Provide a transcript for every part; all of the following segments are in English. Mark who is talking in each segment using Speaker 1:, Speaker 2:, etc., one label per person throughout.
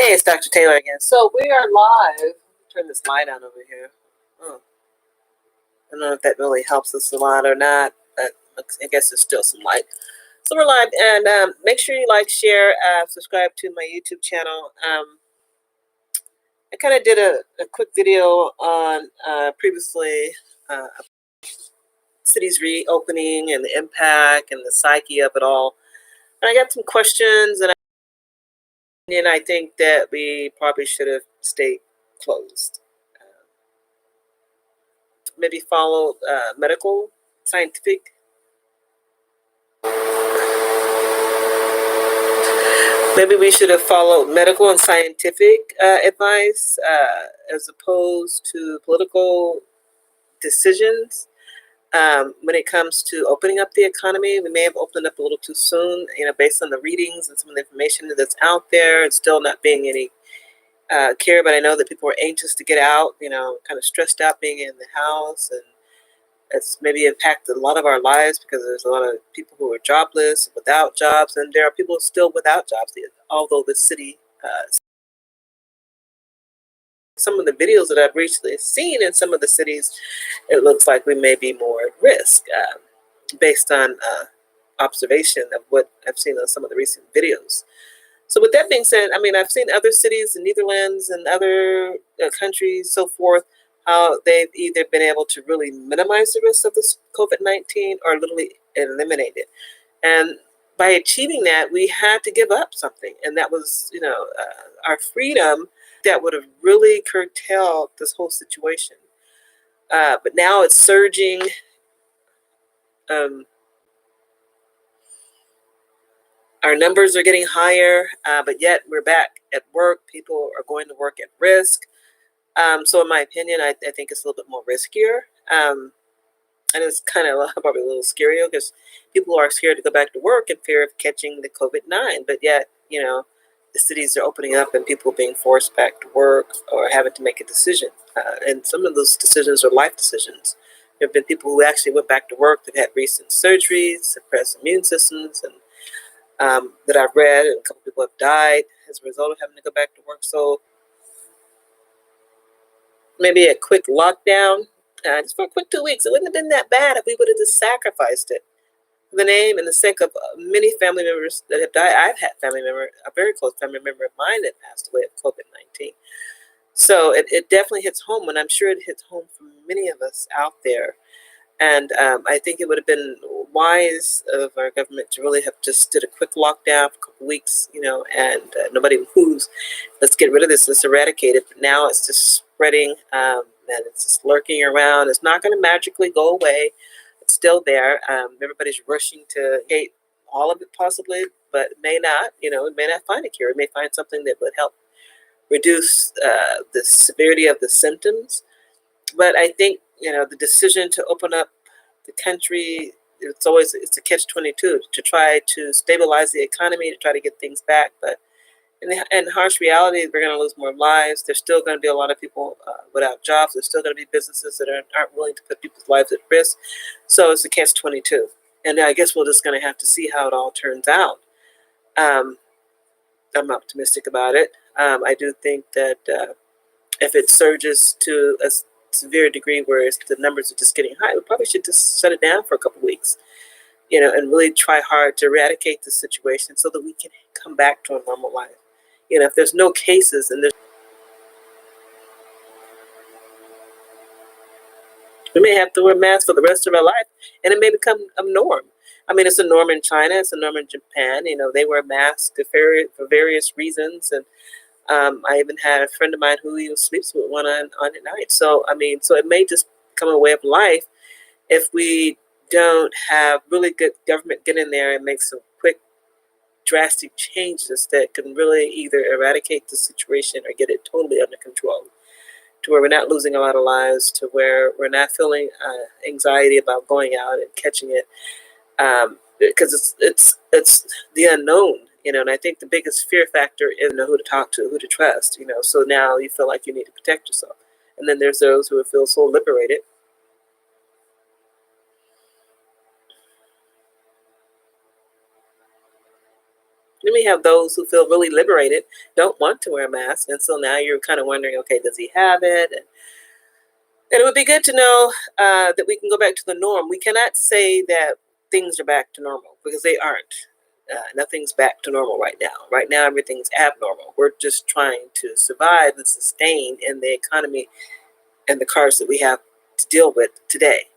Speaker 1: Hey, it's Dr. Taylor again. So we are live. Turn this light on over here. Oh, I don't know if that really helps us a lot or not, but I guess there's still some light. So we're live, and make sure you like, share, subscribe to my YouTube channel. I kind of did a quick video on previously cities reopening and the impact and the psyche of it all. And I got some questions, and I think that we probably should have stayed closed. Maybe follow medical, scientific. Maybe we should have followed medical and scientific advice as opposed to political decisions. When it comes to opening up the economy, we may have opened up a little too soon, based on the readings and some of the information that's out there, and still not being any care. But I know that people are anxious to get out, kind of stressed out being in the house, and it's maybe impacted a lot of our lives because there's a lot of people who are jobless, without jobs, and there are people still without jobs. Although the city, some of the videos that I've recently seen in some of the cities, it looks like we may be more at risk based on observation of what I've seen on some of the recent videos. So with that being said, I've seen other cities in Netherlands and other countries, so forth, how they've either been able to really minimize the risk of this COVID-19 or literally eliminate it. And by achieving that, we had to give up something. And that was, our freedom that would have really curtailed this whole situation. But now it's surging. Our numbers are getting higher, but yet we're back at work. People are going to work at risk. So in my opinion, I think it's a little bit more riskier. And it's kind of probably a little scarier because people are scared to go back to work in fear of catching the COVID-19. But yet, the cities are opening up and people are being forced back to work or having to make a decision. And some of those decisions are life decisions. There have been people who actually went back to work that had recent surgeries, suppressed immune systems, and that I've read, and a couple people have died as a result of having to go back to work. So maybe a quick lockdown, just for a quick 2 weeks. It wouldn't have been that bad if we would have just sacrificed it for the name and the sake of many family members that have died. I've had a very close family member of mine that passed away of COVID-19. So it definitely hits home, and I'm sure it hits home for many of us out there. And I think it would have been wise of our government to really have just did a quick lockdown for a couple weeks, and nobody moves. Let's get rid of this. Let's eradicate it. But now it's just spreading, and it's just lurking around. It's not going to magically go away. It's still there. Everybody's rushing to hate all of it possibly, but it may not. It may not find a cure. It may find something that would help reduce the severity of the symptoms. But I think, the decision to open up the country, it's a catch-22 to try to stabilize the economy, to try to get things back. But in harsh reality, we're going to lose more lives. There's still going to be a lot of people without jobs. There's still going to be businesses that aren't willing to put people's lives at risk. So it's a catch-22. And I guess we're just going to have to see how it all turns out. I'm optimistic about it. I do think that if it surges to a severe degree where the numbers are just getting high, we probably should just shut it down for a couple of weeks, and really try hard to eradicate the situation so that we can come back to a normal life. If there's no cases and we may have to wear masks for the rest of our life, and it may become a norm. It's a norm in China, it's a norm in Japan. They wear masks for various reasons, and I even had a friend of mine who even sleeps with one on at night. So, so it may just become a way of life if we don't have really good government get in there and make some quick, drastic changes that can really either eradicate the situation or get it totally under control, to where we're not losing a lot of lives, to where we're not feeling anxiety about going out and catching it, because it's the unknown. And I think the biggest fear factor is who to talk to, who to trust, so now you feel like you need to protect yourself. And then there's those who feel so liberated. Then we have those who feel really liberated, don't want to wear a mask, and so now you're kind of wondering, okay, does he have it? And it would be good to know that we can go back to the norm. We cannot say that things are back to normal because they aren't. Nothing's back to normal right now. Right now, everything's abnormal. We're just trying to survive and sustain in the economy and the cards that we have to deal with today.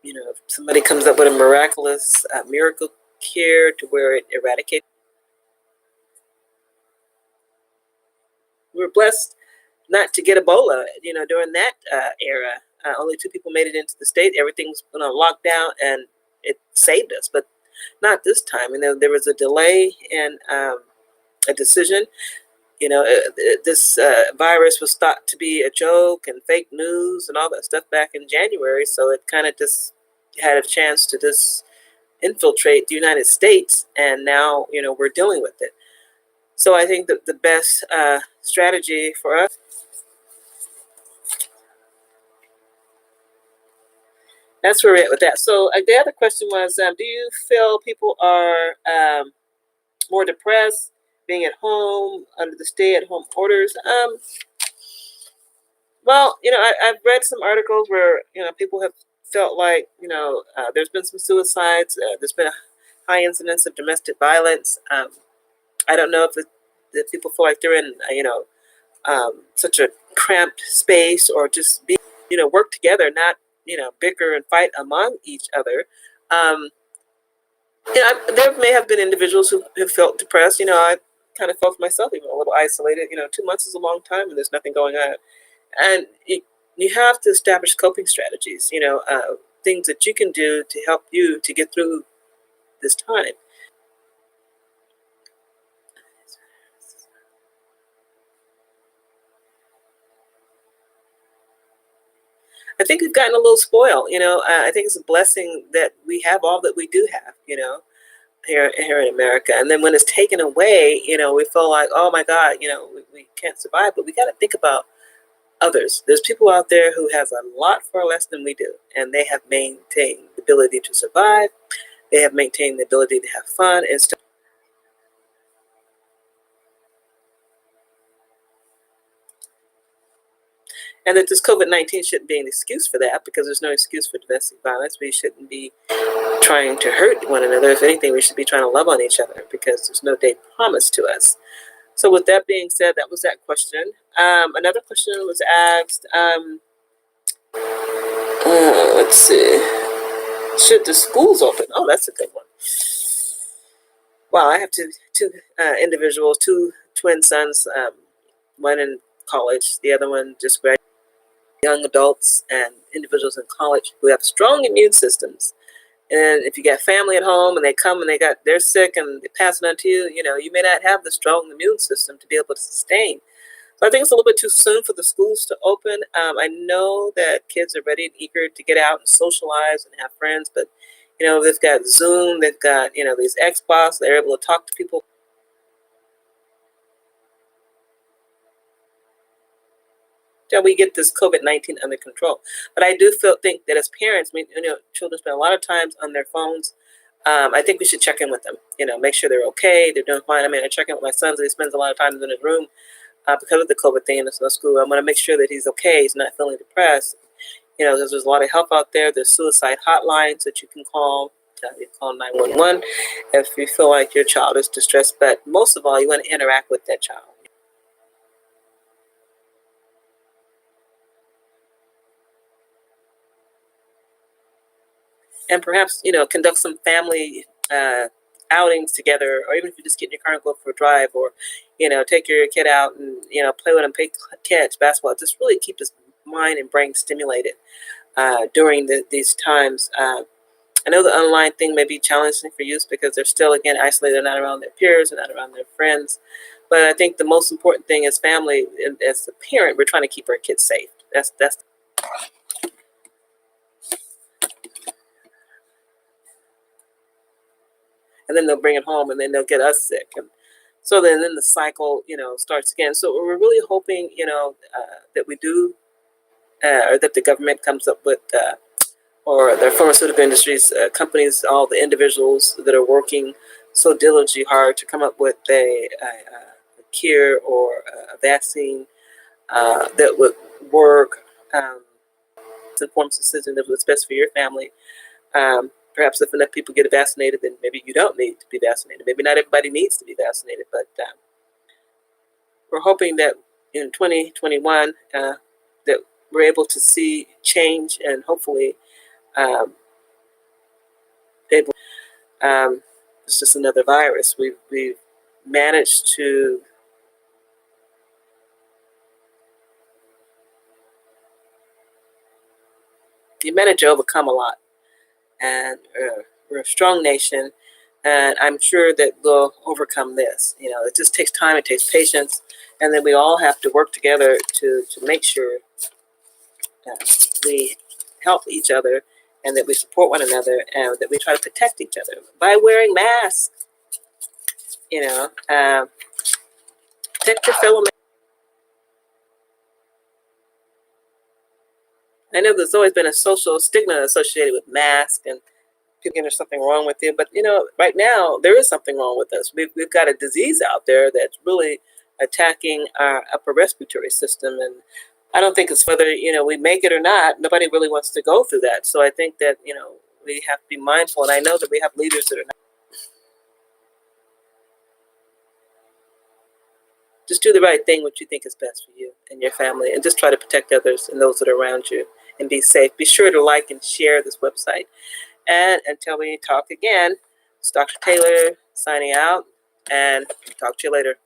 Speaker 1: If somebody comes up with a miraculous miracle cure to where it eradicates, we're blessed not to get Ebola. During that era, only 2 people made it into the state. Everything's on lockdown, and it saved us. But not this time. There was a delay in a decision. This virus was thought to be a joke and fake news and all that stuff back in January. So it kind of just had a chance to just infiltrate the United States, and now we're dealing with it. So I think that the best strategy for us. That's where we're at with that. So the other question was, do you feel people are more depressed being at home under the stay-at-home orders? Well, I've read some articles where people have felt like there's been some suicides. There's been a high incidence of domestic violence. I don't know if people feel like they're in such a cramped space, or just work together, not bicker and fight among each other. There may have been individuals who have felt depressed. I kind of felt myself even a little isolated. 2 months is a long time, and there's nothing going on. And you have to establish coping strategies, things that you can do to help you to get through this time. I think we've gotten a little spoiled. I think it's a blessing that we have all that we do have, here in America. And then when it's taken away, we feel like, oh my God, we can't survive. But we got to think about others. There's people out there who have a lot far less than we do, and they have maintained the ability to survive. They have maintained the ability to have fun and stuff. And that this COVID-19 shouldn't be an excuse for that, because there's no excuse for domestic violence. We shouldn't be trying to hurt one another. If anything, we should be trying to love on each other, because there's no day promised to us. So with that being said, that was that question. Another question was asked, let's see, should the schools open? Oh, that's a good one. Well, I have two individuals, 2 twin sons, one in college, the other one just graduated. Young adults and individuals in college who have strong immune systems. And if you got family at home and they come and they're sick and they pass it on to you, you may not have the strong immune system to be able to sustain. So I think it's a little bit too soon for the schools to open. I know that kids are ready and eager to get out and socialize and have friends, but they've got Zoom, they've got these Xbox, they're able to talk to people. Till we get this COVID-19 under control. But I do think that as parents, children spend a lot of times on their phones. I think we should check in with them, make sure they're okay, they're doing fine. I check in with my son, he spends a lot of time in his room because of the COVID thing, and there's no school. I'm going to make sure that he's okay, he's not feeling depressed. There's a lot of help out there. There's suicide hotlines that you can call. You call 911 if you feel like your child is distressed. But most of all, you want to interact with that child. And perhaps, conduct some family outings together, or even if you just get in your car and go for a drive, or, take your kid out and, play with them, play catch, basketball. Just really keep his mind and brain stimulated during these times. I know the online thing may be challenging for youth because they're still, again, isolated. They're not around their peers, they're not around their friends. But I think the most important thing as family, as a parent, we're trying to keep our kids safe. That's and then they'll bring it home, and then they'll get us sick, and so then the cycle starts again. So we're really hoping that we do or that the government comes up with or the pharmaceutical industries, companies, all the individuals that are working so diligently hard to come up with a cure or a vaccine that would work, informs decision that was best for your family. Perhaps if enough people get vaccinated, then maybe you don't need to be vaccinated. Maybe not everybody needs to be vaccinated, but we're hoping that in 2021 that we're able to see change and hopefully able. It's just another virus. We've managed to overcome a lot, and we're a strong nation, and I'm sure that we'll overcome this. You know, it just takes time, it takes patience, and then we all have to work together to make sure that we help each other and that we support one another and that we try to protect each other by wearing masks. You know, protect your fellow man. I know there's always been a social stigma associated with masks and thinking there's something wrong with you. But, you know, right now there is something wrong with us. We've got a disease out there that's really attacking our upper respiratory system. And I don't think it's whether, you know, we make it or not. Nobody really wants to go through that. So I think that, you know, we have to be mindful. And I know that we have leaders that are not. Just do the right thing, what you think is best for you and your family, and just try to protect others and those that are around you and be safe. Be sure to like and share this website. And until we talk again, it's Dr. Taylor signing out, and talk to you later.